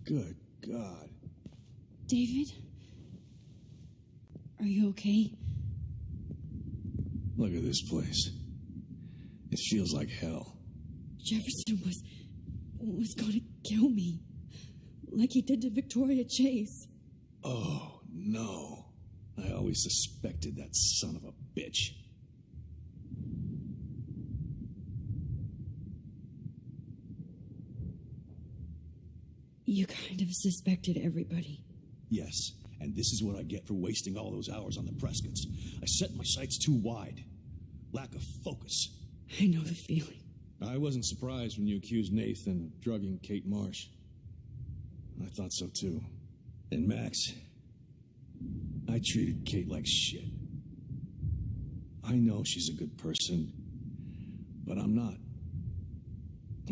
Good God. David? Are you okay? Look at this place. It feels like hell. Jefferson was going to kill me. Like he did to Victoria Chase. Oh, no. I always suspected that son of a bitch. You kind of suspected everybody. Yes, and this is what I get for wasting all those hours on the Prescotts. I set my sights too wide. Lack of focus. I know the feeling. I wasn't surprised when you accused Nathan of drugging Kate Marsh. I thought so too. And Max, I treated Kate like shit. I know she's a good person, but I'm not.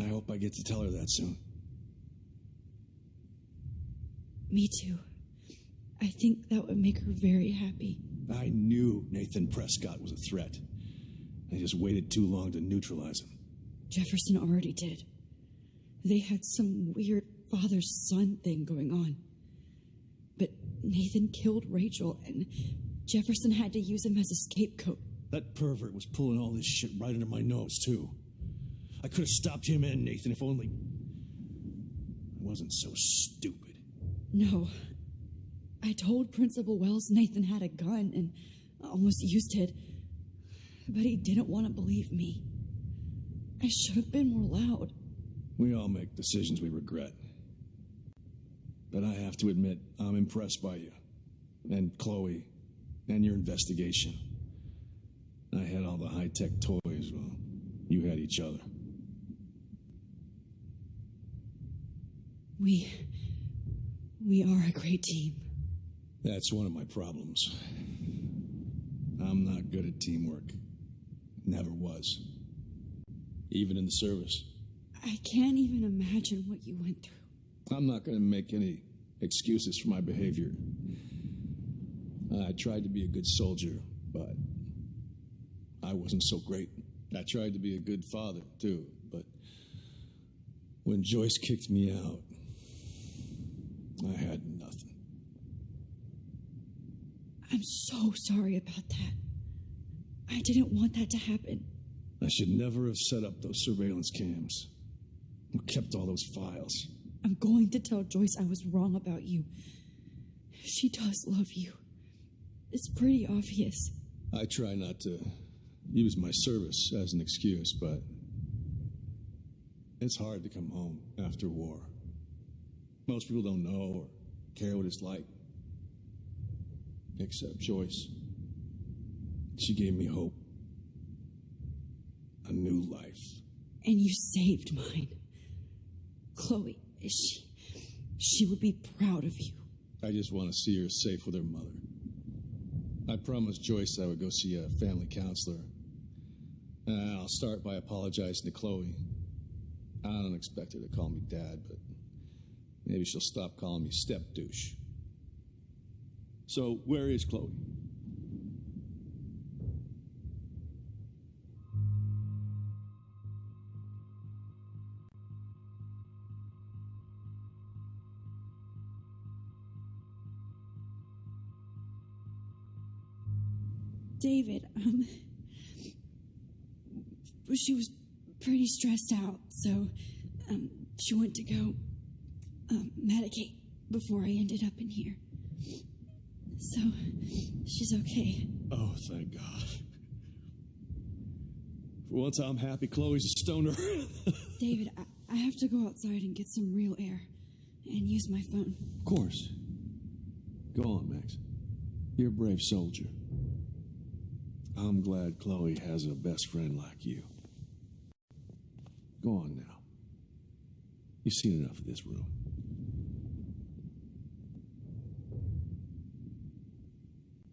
I hope I get to tell her that soon. Me too. I think that would make her very happy. I knew Nathan Prescott was a threat. I just waited too long to neutralize him. Jefferson already did. They had some weird father-son thing going on. But Nathan killed Rachel, and Jefferson had to use him as a scapegoat. That pervert was pulling all this shit right under my nose, too. I could have stopped him and Nathan if only I wasn't so stupid. No. I told Principal Wells Nathan had a gun and almost used it, but he didn't want to believe me. I should have been more loud. We all make decisions we regret. But I have to admit, I'm impressed by you, and Chloe, and your investigation. I had all the high-tech toys, well, you had each other. We are a great team. That's one of my problems. I'm not good at teamwork. Never was. Even in the service. I can't even imagine what you went through. I'm not going to make any excuses for my behavior. I tried to be a good soldier, but I wasn't so great. I tried to be a good father, too, but when Joyce kicked me out, I had nothing. I'm so sorry about that. I didn't want that to happen. I should never have set up those surveillance cams. Who kept all those files? I'm going to tell Joyce I was wrong about you. She does love you. It's pretty obvious. I try not to use my service as an excuse, but it's hard to come home after war. Most people don't know or care what it's like. Except Joyce. She gave me hope. A new life. And you saved mine. Chloe, she would be proud of you. I just want to see her safe with her mother. I promised Joyce I would go see a family counselor. And I'll start by apologizing to Chloe. I don't expect her to call me Dad, but maybe she'll stop calling me step-douche. So, where is Chloe? David, she was pretty stressed out, so she went to go medicate before I ended up in here. So, she's okay. Oh, thank God. For once, I'm happy Chloe's a stoner. David, I have to go outside and get some real air and use my phone. Of course. Go on, Max. You're a brave soldier. I'm glad Chloe has a best friend like you. Go on now. You've seen enough of this room.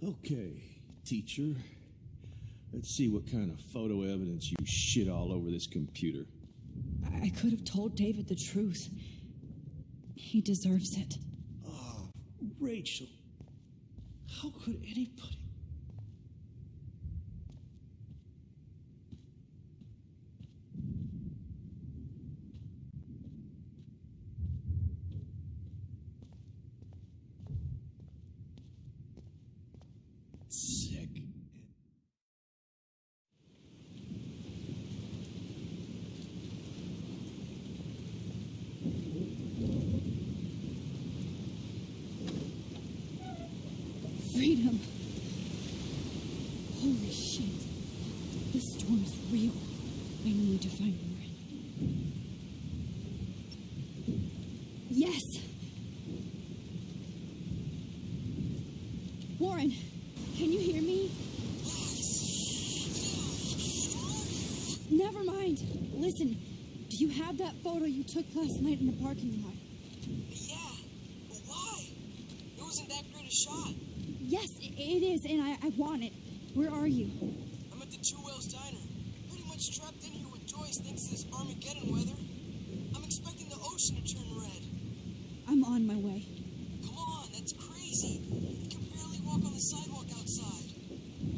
Okay, teacher. Let's see what kind of photo evidence you shit all over this computer. I could have told David the truth. He deserves it. Oh, Rachel. How could anybody... Freedom. Holy shit. This storm is real. I need to find Warren. Yes! Warren, can you hear me? Never mind. Listen, do you have that photo you took last night in the parking lot? Yeah, but why? It wasn't that great a shot. Yes, it is, and I want it. Where are you? I'm at the Two Whales Diner. Pretty much trapped in here with Joyce thanks to this Armageddon weather. I'm expecting the ocean to turn red. I'm on my way. Come on, that's crazy. You can barely walk on the sidewalk outside.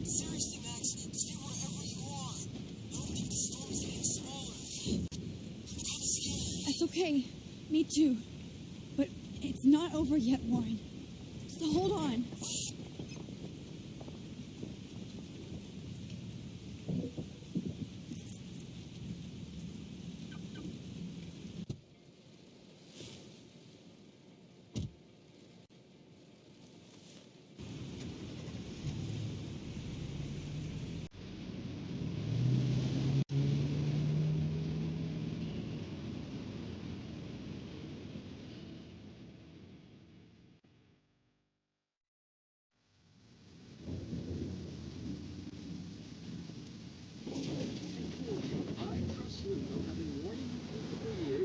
Seriously, Max, stay wherever you are. I don't think the storm is getting smaller. I'm kind of scared. That's okay. Me too. But it's not over yet, Warren. So hold on.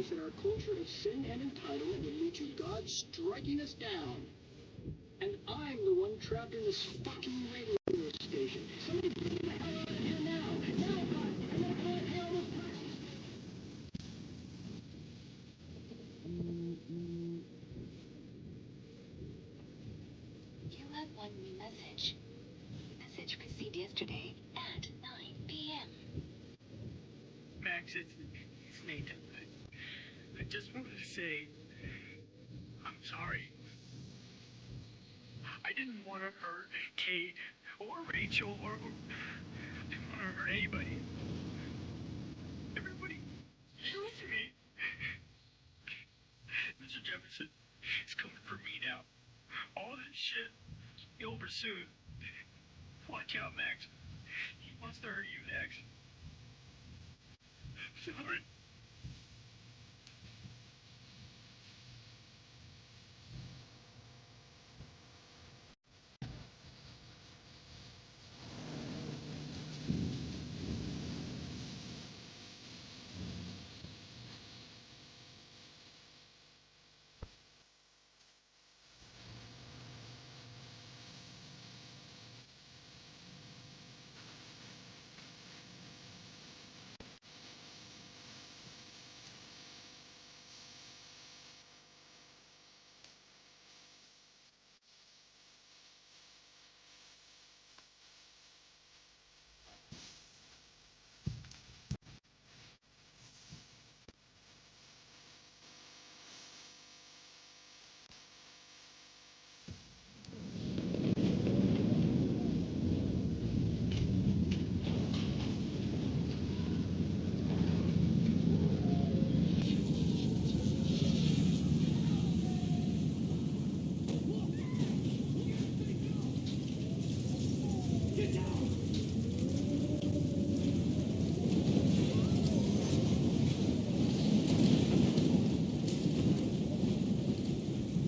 That our culture of sin and entitlement would lead to God striking us down. And I'm the one trapped in this fucking radio station. Somebody get the hell out of here now! Now, God! I'm not going to pay all those taxes! You have one new message. Message received yesterday at 9 p.m. Max, it's Nathan. I just wanted to say, I'm sorry. I didn't want to hurt Kate or Rachel or I didn't want to hurt anybody. Everybody used me. Mr. Jefferson is coming for me now. All this shit, you'll pursue. Watch out, Max. He wants to hurt you next. Sorry.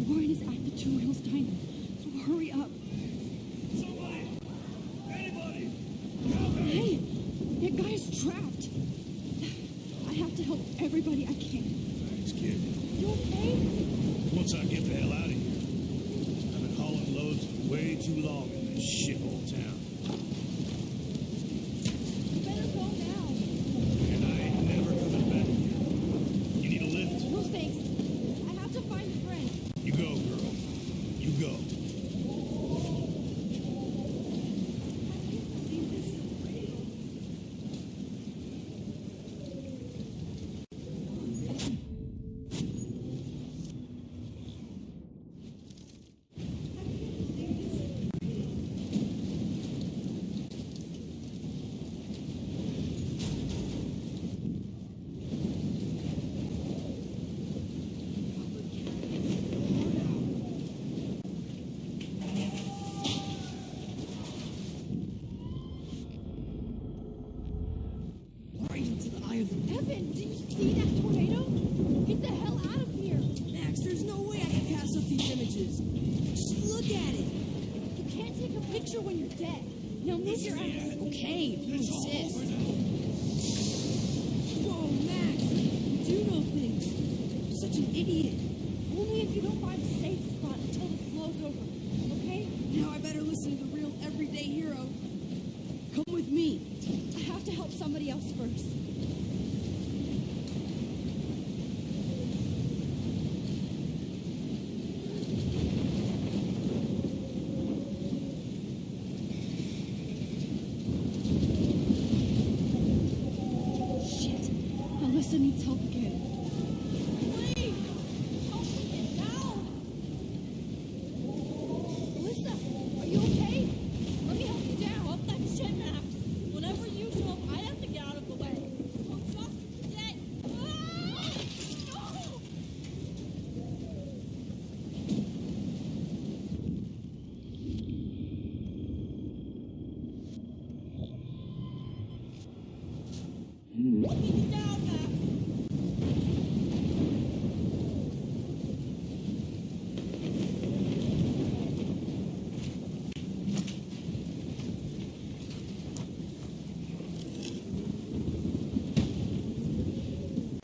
Warren is at the Two Whales Diner, so hurry up. Somebody! Anybody! Hey, that guy is trapped. I have to help everybody I can. Thanks, kid. You okay? Once I get the hell out of here, I've been hauling loads way too long in this shithole town. You better go now. And I ain't never coming back here. You need a lift? No thanks. I have to find a friend. You go, girl. You go. leave. You insist. Whoa, Max! Do know things. You're such an idiot. Only if you don't find a safe spot until this blows over, okay? Now I better listen to the real everyday hero. Come with me. I have to help somebody else first. Shit. Alyssa needs help again. Please! Help me get down! Alyssa, are you okay? Let me help you down. Up that shit, Max. Whenever you show up, I have to get out of the way. So just get... Ah! No! Let me get down, Max.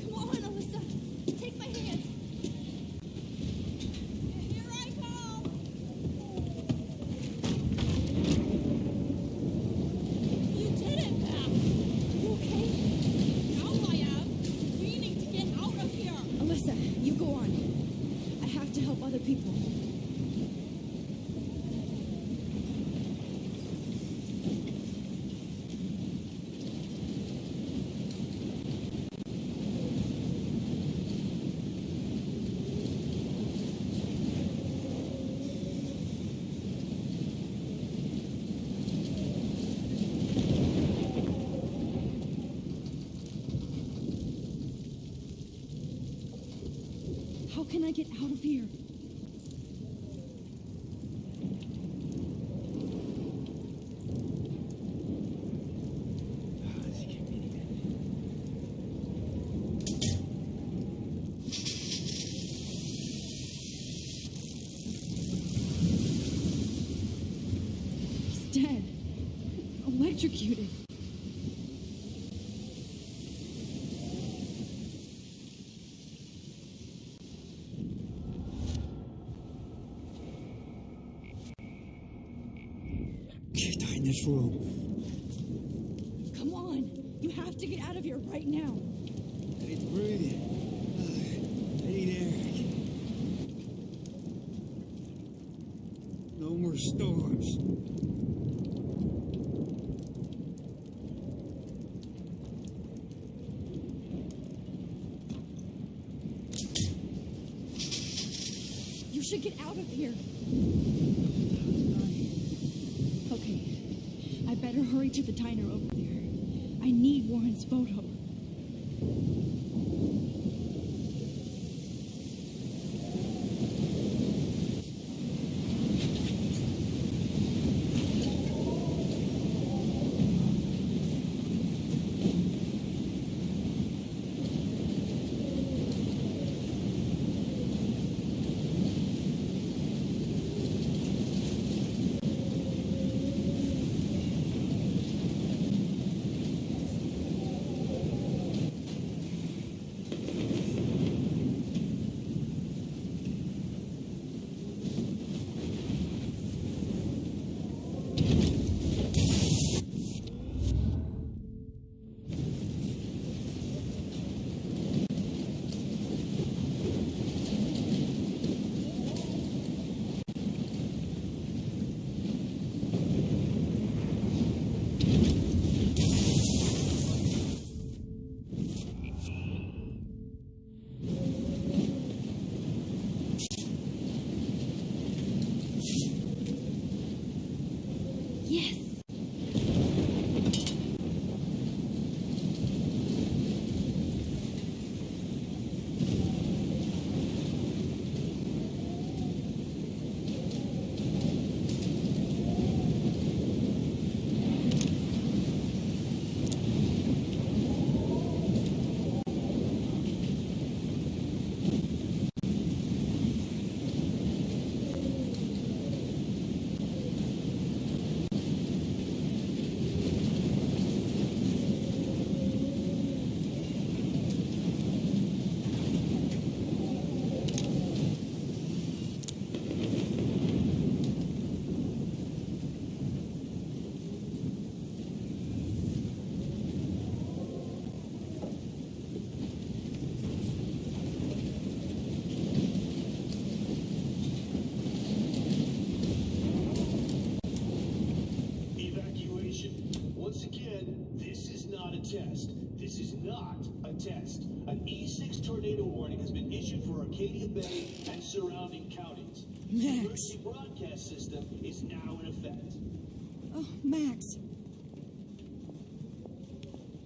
Come on, Alyssa. Take my hand. Here I come. You did it, Max. You okay? Now I am. We need to get out of here. Alyssa, you go on. I have to help other people. How can I get out of here? He's dead. Electrocuted. Can't die in this room. Come on. You have to get out of here right now. I need to breathe. I need air. No more storms. You should get out of here. Okay. I better hurry to the diner over there. I need Warren's photo. for Arcadia Bay and surrounding counties. The Max. emergency broadcast system is now in effect. Oh, Max.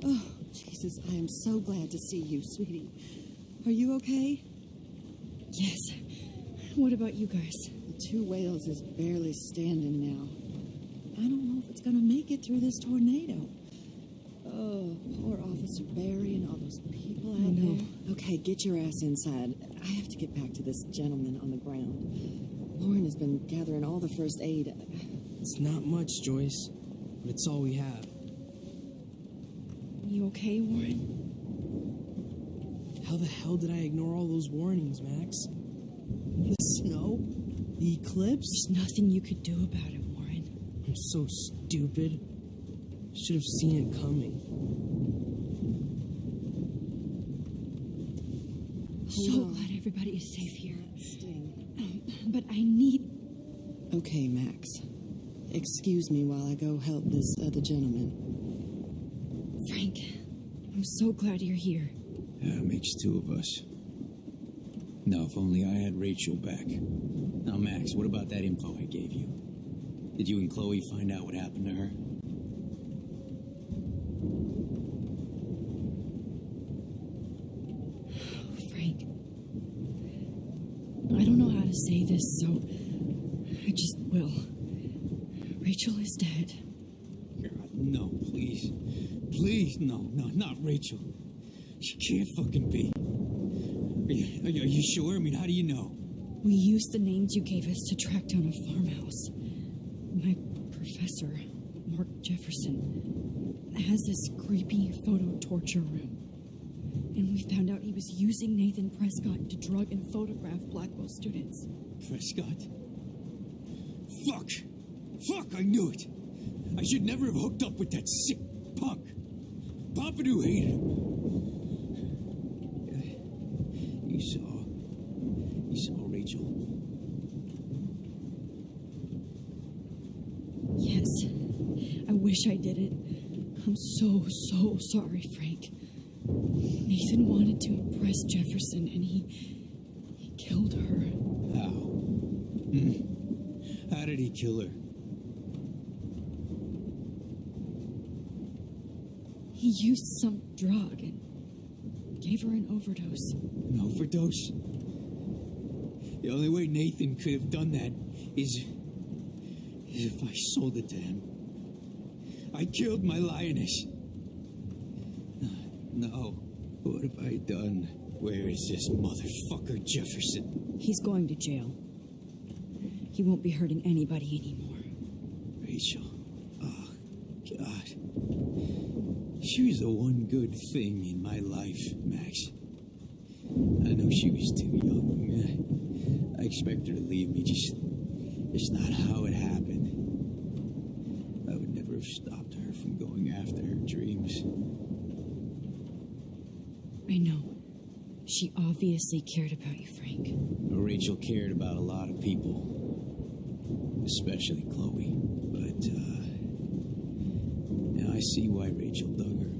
Oh, Jesus, I am so glad to see you, sweetie. Are you okay? Yes. What about you guys? The Two Whales is barely standing now. I don't know if it's going to make it through this tornado. Oh, poor Officer Barry and all those people out there. Okay, get your ass inside. I have to get back to this gentleman on the ground. Lauren has been gathering all the first aid. It's not much, Joyce, but it's all we have. You okay, Warren? How the hell did I ignore all those warnings, Max? The snow? The eclipse? There's nothing you could do about it, Warren. I'm so stupid. Should have seen it coming. So glad everybody is safe here. Sting. But I need... Okay, Max. Excuse me while I go help this other gentleman. Frank, I'm so glad you're here. Yeah, it makes two of us. Now, if only I had Rachel back. Now, Max, what about that info I gave you? Did you and Chloe find out what happened to her? Frank, I don't know how to say this, so I just will. Rachel is dead. God, no, please. Please, no, not Rachel. She can't fucking be. Are you sure? I mean, how do you know? We used the names you gave us to track down a farmhouse. My professor, Mark Jefferson, has this creepy photo torture room. And we found out he was using Nathan Prescott to drug and photograph Blackwell students. Prescott? Fuck, I knew it. I should never have hooked up with that sick punk. Pompidou hated him. You saw Rachel. Yes. I wish I didn't. I'm so sorry, Frank. Nathan wanted to impress Jefferson, and he killed her. How? How did he kill her? He used some drug and gave her an overdose. An overdose? The only way Nathan could have done that is if I sold it to him. I killed my lioness. No. What have I done? Where is this motherfucker Jefferson? He's going to jail. He won't be hurting anybody anymore. Rachel. Oh, God. She was the one good thing in my life, Max. I know she was too young. I expect her to leave me, just not how it happened. I would never have stopped her from going after her dreams. I know. She obviously cared about you, Frank. Rachel cared about a lot of people, especially Chloe. But, now I see why Rachel dug her.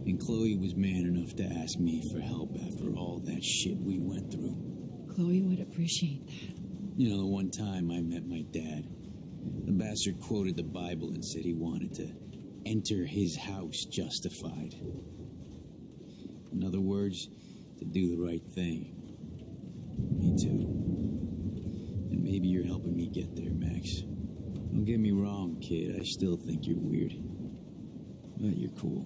And Chloe was man enough to ask me for help after all that shit we went through. Chloe would appreciate that. You know, the one time I met my dad, the bastard quoted the Bible and said he wanted to enter his house justified. In other words, to do the right thing. Me too. And maybe you're helping me get there, Max. Don't get me wrong, kid. I still think you're weird. But you're cool.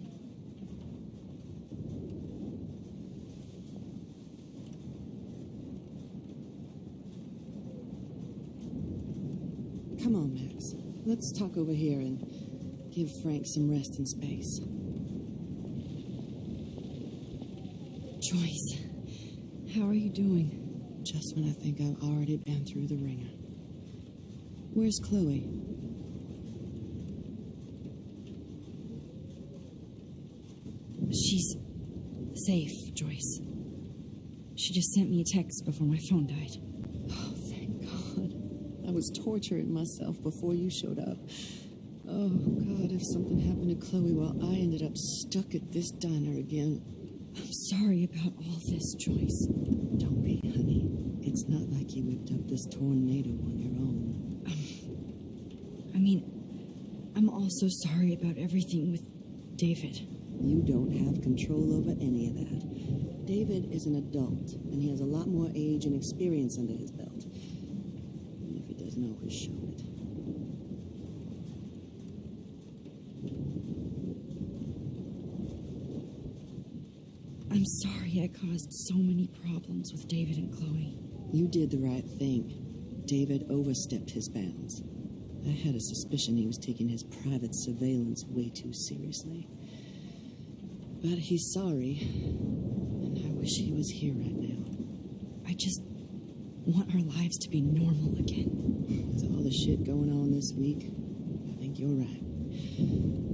Come on, Max. Let's talk over here and give Frank some rest and space. Joyce, how are you doing? Just when I think I've already been through the ringer. Where's Chloe? She's safe, Joyce. She just sent me a text before my phone died. Oh, thank God. I was torturing myself before you showed up. Oh, God, if something happened to Chloe while I ended up stuck at this diner again. I'm sorry about all this, Joyce. Don't be, honey. It's not like you whipped up this tornado on your own. I'm also sorry about everything with David. You don't have control over any of that. David is an adult, and he has a lot more age and experience under his belt. Even if he doesn't always show it. I'm sorry I caused so many problems with David and Chloe. You did the right thing. David overstepped his bounds. I had a suspicion he was taking his private surveillance way too seriously. But he's sorry, and I wish he was here right now. I just want our lives to be normal again. With all the shit going on this week, I think you're right.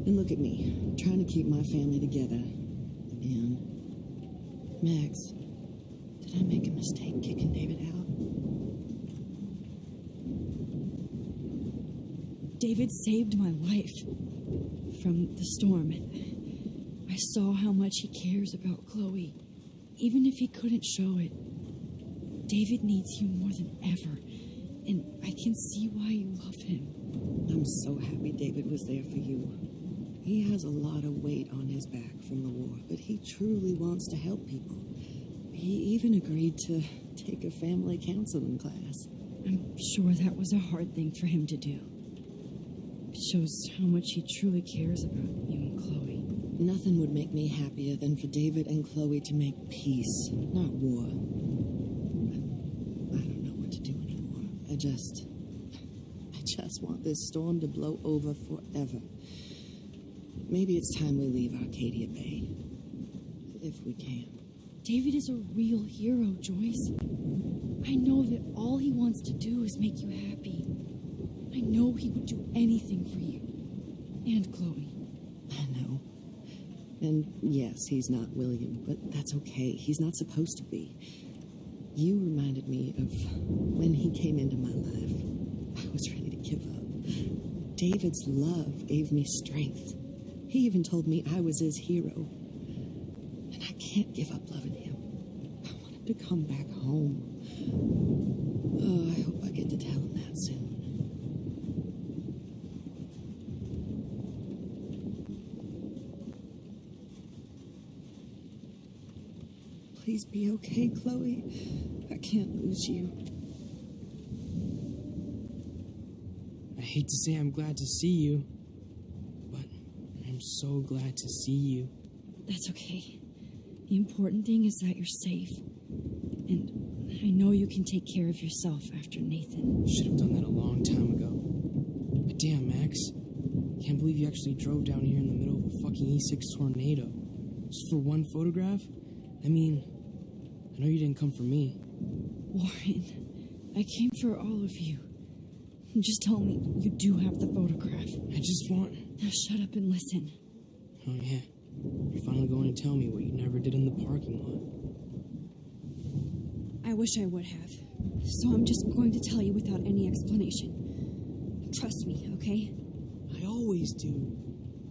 And look at me, trying to keep my family together. Again. Max, did I make a mistake kicking David out? David saved my life from the storm. I saw how much he cares about Chloe, even if he couldn't show it. David needs you more than ever, and I can see why you love him. I'm so happy David was there for you. He has a lot of weight on his back from the war, but he truly wants to help people. He even agreed to take a family counseling class. I'm sure that was a hard thing for him to do. It shows how much he truly cares about you and Chloe. Nothing would make me happier than for David and Chloe to make peace, not war. But I don't know what to do anymore. I just want this storm to blow over forever. Maybe it's time we leave Arcadia Bay. If we can. David is a real hero, Joyce. I know that all he wants to do is make you happy. I know he would do anything for you. And Chloe. I know. And yes, he's not William, but that's okay. He's not supposed to be. You reminded me of when he came into my life. I was ready to give up. David's love gave me strength. He even told me I was his hero. And I can't give up loving him. I want him to come back home. Oh, I hope I get to tell him that soon. Please be okay, Chloe. I can't lose you. I hate to say I'm glad to see you, but I'm so glad to see you. That's okay. The important thing is that you're safe. And I know you can take care of yourself after Nathan. Should have done that a long time ago. But damn, Max. Can't believe you actually drove down here in the middle of a fucking E6 tornado. Just for one photograph? I mean, I know you didn't come for me. Warren, I came for all of you. Just tell me you do have the photograph. I just want... Now shut up and listen. Oh, yeah. You're finally going to tell me what you never did in the parking lot. I wish I would have. So I'm just going to tell you without any explanation. Trust me, okay? I always do.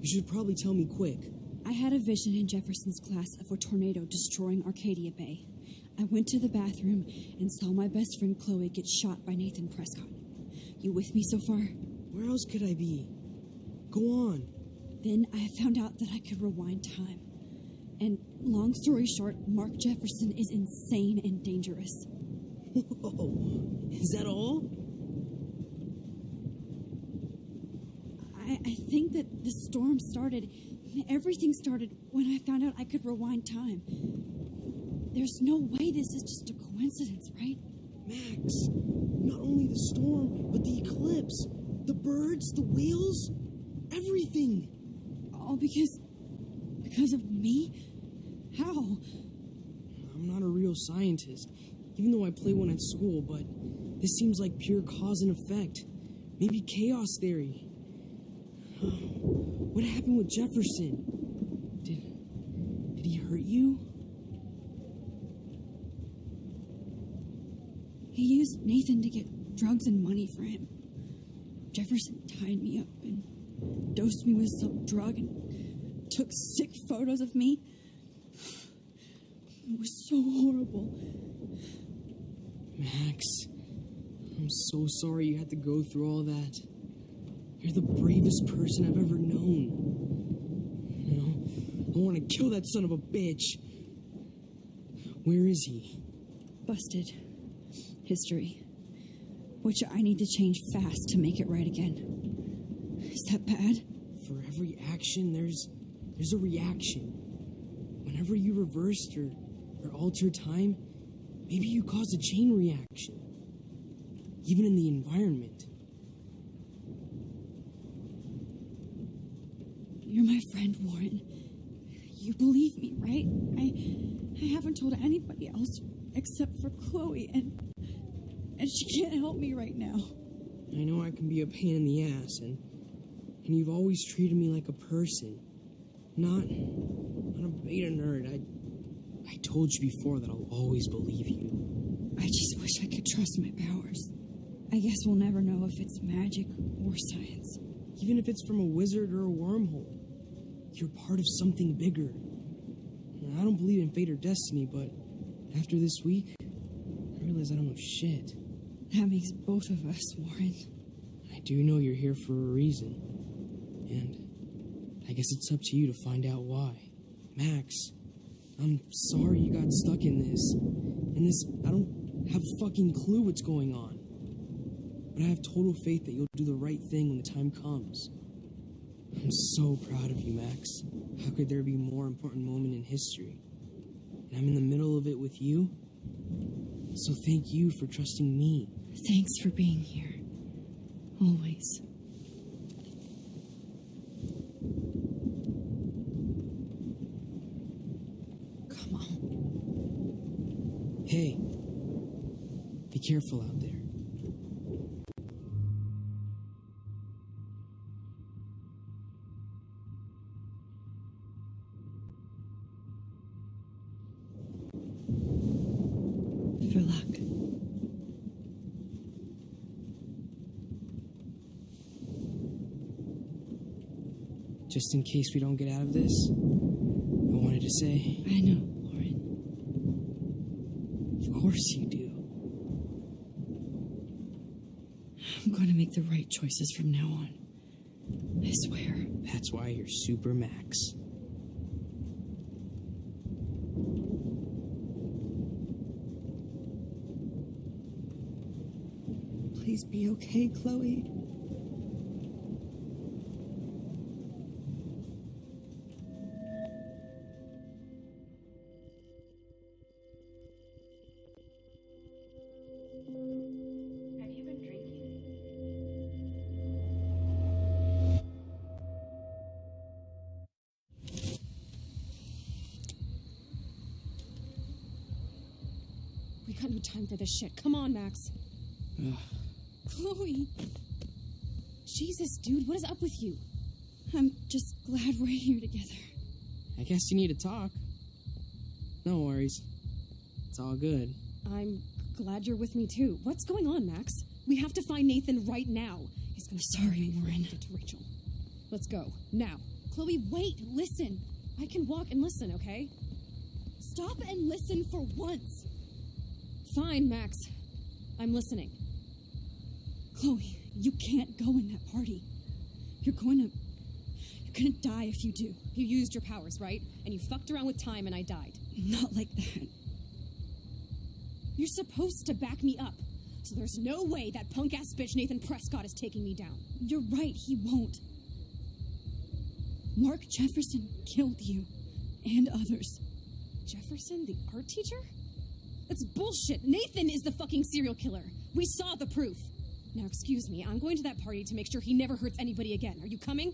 You should probably tell me quick. I had a vision in Jefferson's class of a tornado destroying Arcadia Bay. I went to the bathroom and saw my best friend Chloe get shot by Nathan Prescott. You with me so far? Where else could I be? Go on. Then I found out that I could rewind time. And long story short, Mark Jefferson is insane and dangerous. Whoa. Is that all? I think that the storm started, everything started when I found out I could rewind time. There's no way this is just a coincidence, right? Max, not only the storm, but the eclipse, the birds, the whales, everything. All because of me? How? I'm not a real scientist, even though I play one at school, but this seems like pure cause and effect. Maybe chaos theory. What happened with Jefferson? Did he hurt you? He used Nathan to get drugs and money for him. Jefferson tied me up and dosed me with some drug and took sick photos of me. It was so horrible. Max, I'm so sorry you had to go through all that. You're the bravest person I've ever known. You know, I want to kill that son of a bitch. Where is he? Busted. History. Which I need to change fast to make it right again. Is that bad? For every action, there's a reaction. Whenever you reversed or altered time, maybe you caused a chain reaction. Even in the environment. You're my friend, Warren. You believe me, right? I haven't told anybody else except for Chloe, and she can't help me right now. I know I can be a pain in the ass, and you've always treated me like a person. Not a beta nerd. I told you before that I'll always believe you. I just wish I could trust my powers. I guess we'll never know if it's magic or science. Even if it's from a wizard or a wormhole. You're part of something bigger. I don't believe in fate or destiny, but after this week, I realize I don't know shit. That makes both of us, Warren. I do know you're here for a reason. And I guess it's up to you to find out why. Max, I'm sorry you got stuck in this. I don't have a fucking clue what's going on. But I have total faith that you'll do the right thing when the time comes. I'm so proud of you, Max. How could there be a more important moment in history? And I'm in the middle of it with you. So thank you for trusting me. Thanks for being here. Always. Come on. Hey, be careful out there. For luck. Just in case we don't get out of this, I wanted to say... I know, Lauren. Of course you do. I'm going to make the right choices from now on. I swear. That's why you're Super Max. Please be okay, Chloe. Have you been drinking? We got no time for this shit. Come on, Max. Chloe. Jesus, dude, what is up with you? I'm just glad we're here together. I guess you need to talk. No worries. It's all good. I'm glad you're with me, too. What's going on, Max? We have to find Nathan right now. He's gonna Sorry, Warren. get to Rachel. Let's go. Now. Chloe, wait. Listen. I can walk and listen, okay? Stop and listen for once. Fine, Max. I'm listening. Chloe, you can't go in that party. You're gonna die if you do. You used your powers, right? And you fucked around with time and I died. Not like that. You're supposed to back me up. So there's no way that punk-ass bitch Nathan Prescott is taking me down. You're right, he won't. Mark Jefferson killed you. And others. Jefferson, the art teacher? That's bullshit. Nathan is the fucking serial killer. We saw the proof. Now, excuse me, I'm going to that party to make sure he never hurts anybody again. Are you coming?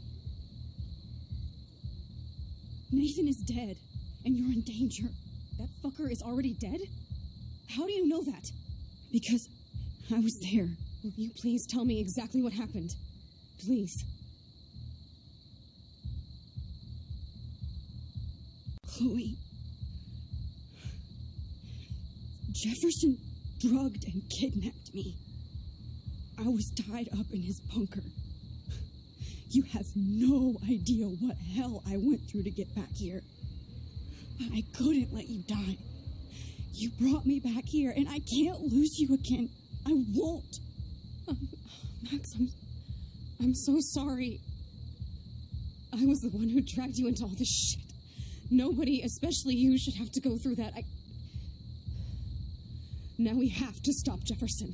Nathan is dead, and you're in danger. That fucker is already dead? How do you know that? Because I was there. Will you please tell me exactly what happened? Please. Chloe. Jefferson drugged and kidnapped me. I was tied up in his bunker. You have no idea what hell I went through to get back here. But I couldn't let you die. You brought me back here, and I can't lose you again. I won't. Max, I'm so sorry. I was the one who dragged you into all this shit. Nobody, especially you, should have to go through that. Now we have to stop Jefferson.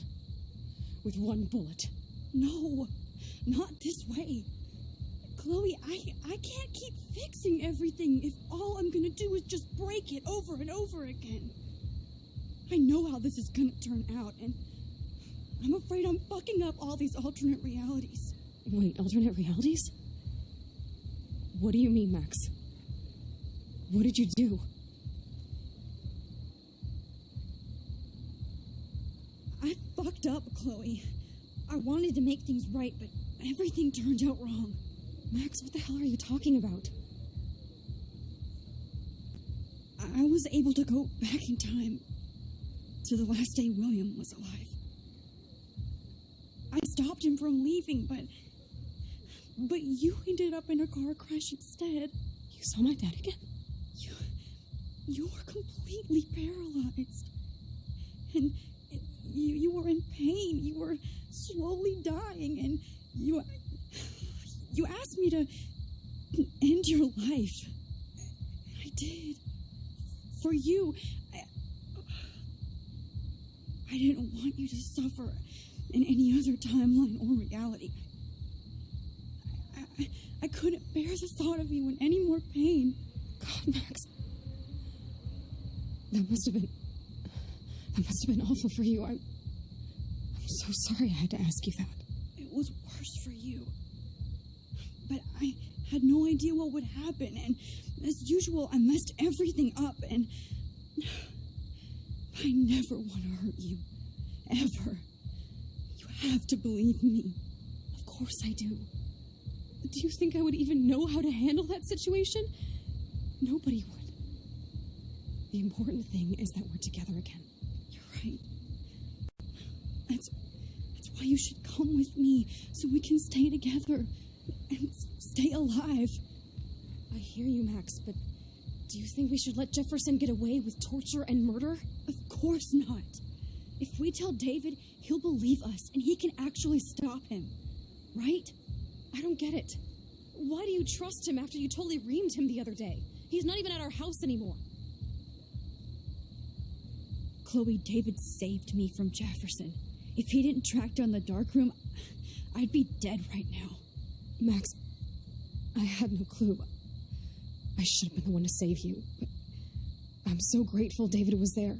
With one bullet. No, not this way. Chloe, I can't keep fixing everything if all I'm gonna do is just break it over and over again. I know how this is gonna turn out, and I'm afraid I'm fucking up all these alternate realities. Wait, alternate realities? What do you mean, Max? What did you do? I fucked up, Chloe. I wanted to make things right, but everything turned out wrong. Max, what the hell are you talking about? I was able to go back in time to the last day William was alive. I stopped him from leaving, but you ended up in a car crash instead. You saw my dad again? You were completely paralyzed. And you were in pain. You were slowly dying, and you asked me to end your life. I did. For you. I didn't want you to suffer in any other timeline or reality. I couldn't bear the thought of you in any more pain. God, Max. That must have been awful for you. I'm so sorry I had to ask you that. It was worse for you. But I had no idea what would happen, and as usual, I messed everything up, and I never want to hurt you. Ever. You have to believe me. Of course I do. Do you think I would even know how to handle that situation? Nobody would. The important thing is that we're together again. You're right. That's why you should come with me, so we can stay together and stay alive. I hear you, Max, but do you think we should let Jefferson get away with torture and murder? Of course not. If we tell David, he'll believe us, and he can actually stop him. Right? I don't get it. Why do you trust him after you totally reamed him the other day? He's not even at our house anymore. Chloe, David saved me from Jefferson. If he didn't track down the darkroom, I'd be dead right now. Max, I had no clue. I should have been the one to save you, but I'm so grateful David was there.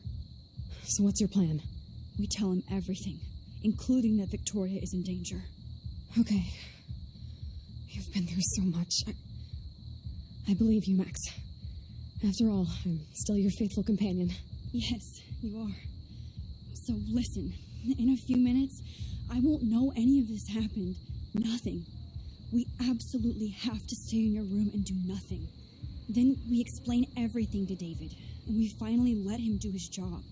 So what's your plan? We tell him everything, including that Victoria is in danger. Okay. You've been through so much. I believe you, Max. After all, I'm still your faithful companion. Yes, you are. So listen, in a few minutes, I won't know any of this happened. Nothing. We absolutely have to stay in your room and do nothing. Then we explain everything to David, and we finally let him do his job.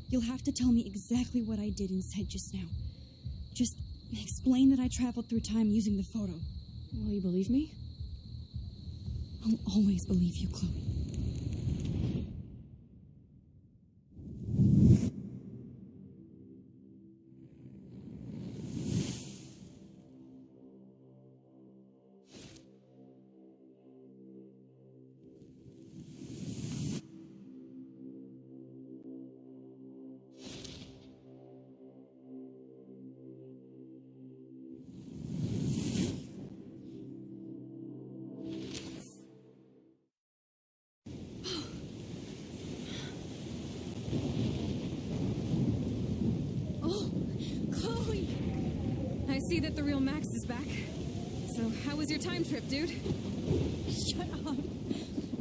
You'll have to tell me exactly what I did and said just now. Just explain that I traveled through time using the photo. Will you believe me? I'll always believe you, Chloe. I see that the real Max is back. So, how was your time trip, dude? Shut up.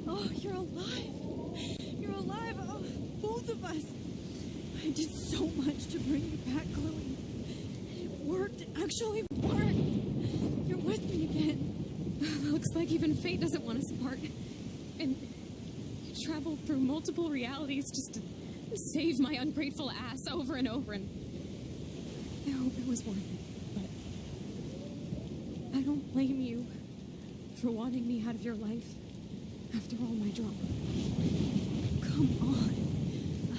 Oh, you're alive. You're alive. Oh, both of us. I did so much to bring you back, Chloe. It worked. It actually worked. You're with me again. Looks like even fate doesn't want us apart. And you traveled through multiple realities just to save my ungrateful ass over and over, and I hope it was worth it. I don't blame you for wanting me out of your life after all my drama. Come on.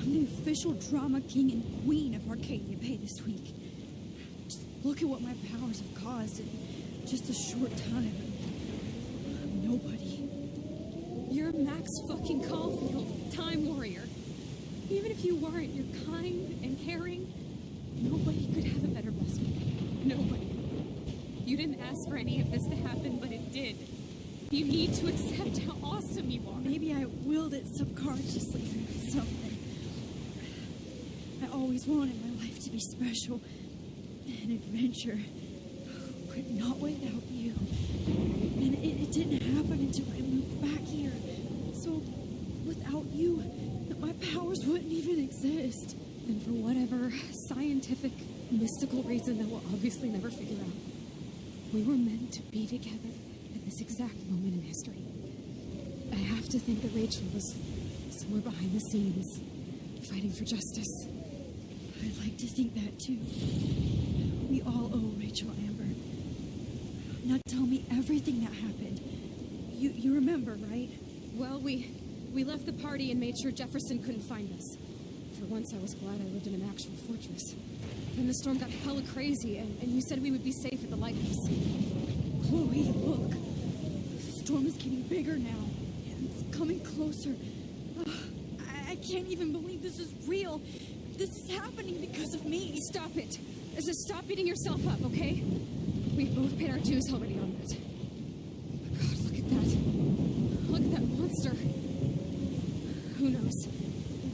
I'm the official drama king and queen of Arcadia Bay this week. Just look at what my powers have caused in just a short time. I'm nobody. You're Max fucking Caulfield, Time Warrior. Even if you weren't, you're kind and caring. Nobody could have a better best friend. Nobody. You didn't ask for any of this to happen, but it did. You need to accept how awesome you are. Maybe I willed it subconsciously or something. I always wanted my life to be special. An adventure. But not without you. And it didn't happen until I moved back here. So, without you, my powers wouldn't even exist. And for whatever scientific, mystical reason that we'll obviously never figure out, we were meant to be together at this exact moment in history. I have to think that Rachel was somewhere behind the scenes, fighting for justice. I'd like to think that too. We all owe Rachel Amber. Now tell me everything that happened. You remember, right? Well, we left the party and made sure Jefferson couldn't find us. For once, I was glad I lived in an actual fortress. Then the storm got hella crazy, and you said we would be safe at the lighthouse. Chloe, look. The storm is getting bigger now. And it's coming closer. I can't even believe this is real. This is happening because of me. Stop it. Stop beating yourself up, okay? We've both paid our dues already on that. Oh God, look at that. Look at that monster. Who knows?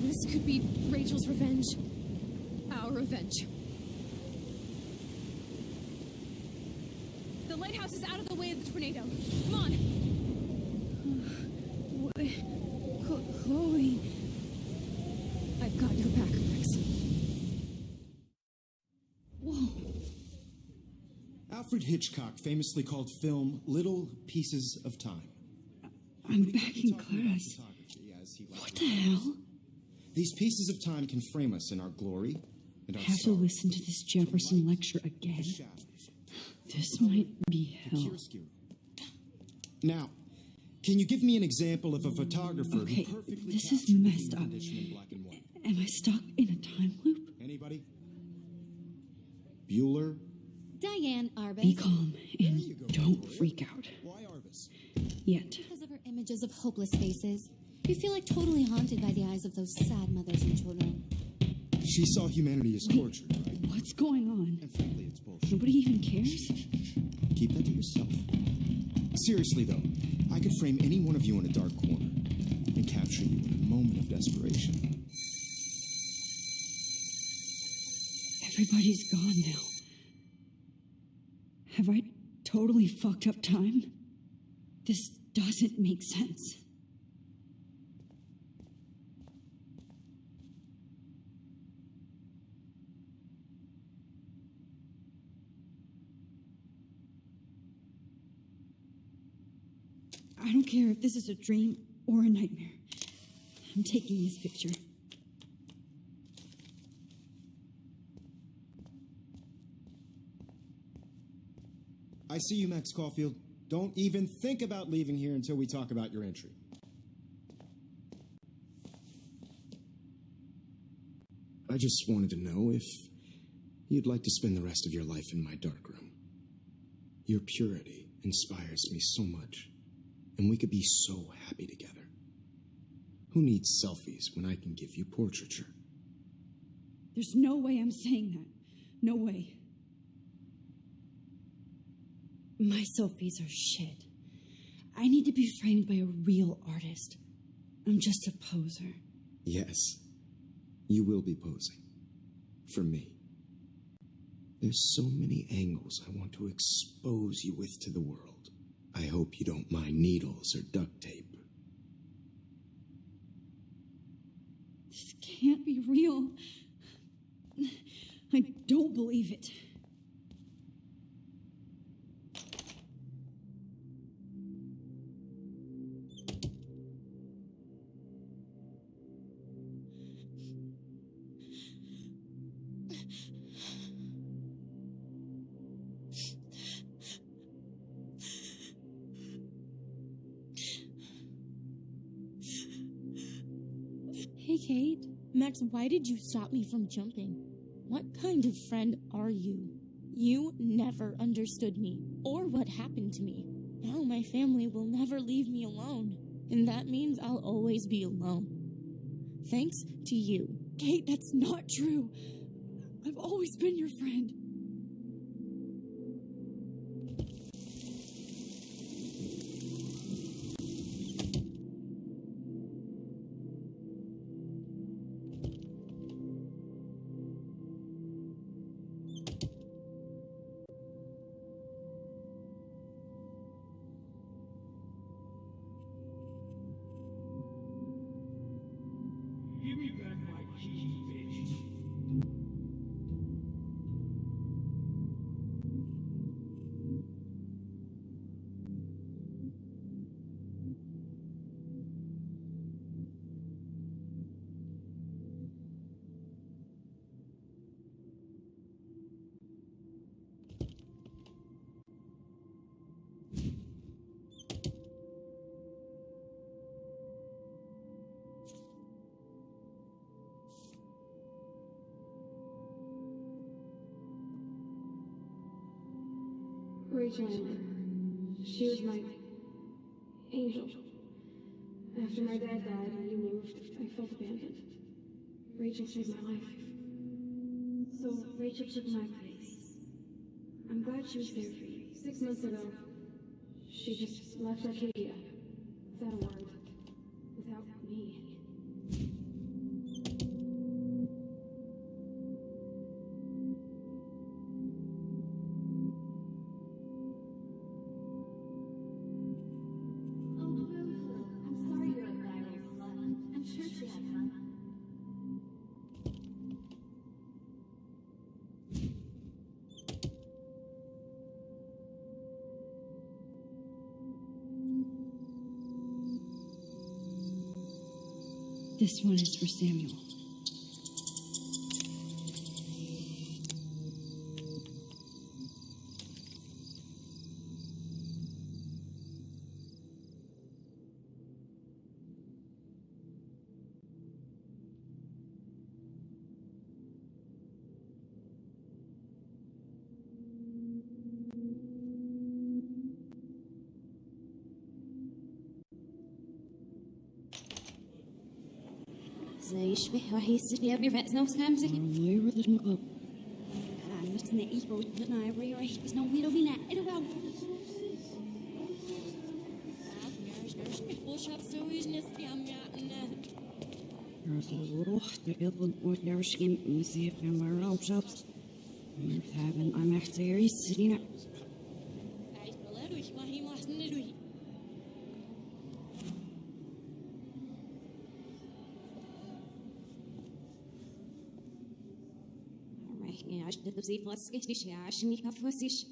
This could be Rachel's revenge. Our revenge. The lighthouse is out of the way of the tornado. Come on. Chloe. I've got your back, Max. Whoa. Alfred Hitchcock famously called film little pieces of time. I'm back in class. What the hell? These pieces of time can frame us in our glory and our Have to listen to this Jefferson lecture again. This might be hell. Now, can you give me an example of a photographer Okay, who perfectly this is captured messed human up. condition in black and white? Am I stuck in a time loop? Anybody? Bueller? Diane Arbus. Be calm and don't freak out. Why Arbus? Yet. Because of her images of hopeless faces. You feel like totally haunted by the eyes of those sad mothers and children. She saw humanity as tortured, right? What's going on? And frankly, it's bullshit. Nobody even cares? Keep that to yourself. Seriously, though, I could frame any one of you in a dark corner and capture you in a moment of desperation. Everybody's gone now. Have I totally fucked up time? This doesn't make sense. I don't care if this is a dream or a nightmare. I'm taking this picture. I see you, Max Caulfield. Don't even think about leaving here until we talk about your entry. I just wanted to know if you'd like to spend the rest of your life in my darkroom. Your purity inspires me so much, and we could be so happy together. Who needs selfies when I can give you portraiture? There's no way I'm saying that. No way. My selfies are shit. I need to be framed by a real artist. I'm just a poser. Yes, you will be posing. For me. There's so many angles I want to expose you with to the world. I hope you don't mind needles or duct tape. This can't be real. I don't believe it. Hey, Kate. Max, why did you stop me from jumping? What kind of friend are you? You never understood me, or what happened to me. Now my family will never leave me alone, and that means I'll always be alone. Thanks to you. Kate, that's not true. I've always been your friend. Give me back my keys, bitch. Rachel Amber. She was my angel. After my dad died and you moved, I felt abandoned. Rachel saved my life. So Rachel took my place. I'm glad she was there for you. 6 months ago, she just left Arcadia without a word, without me. This one is for Samuel. زي يشبه راح يستني أبي رأس نوس خامسة. Never let him go. أنا مستني إيبو تنا أبري راح بس نومي لو بينا إلو باو. Ruch, de wilde wordt naar schim, museum en maar raupschaps. Wir haben am Exterieur Serena. عشان تبزي فلسكش عشان يكفوسيش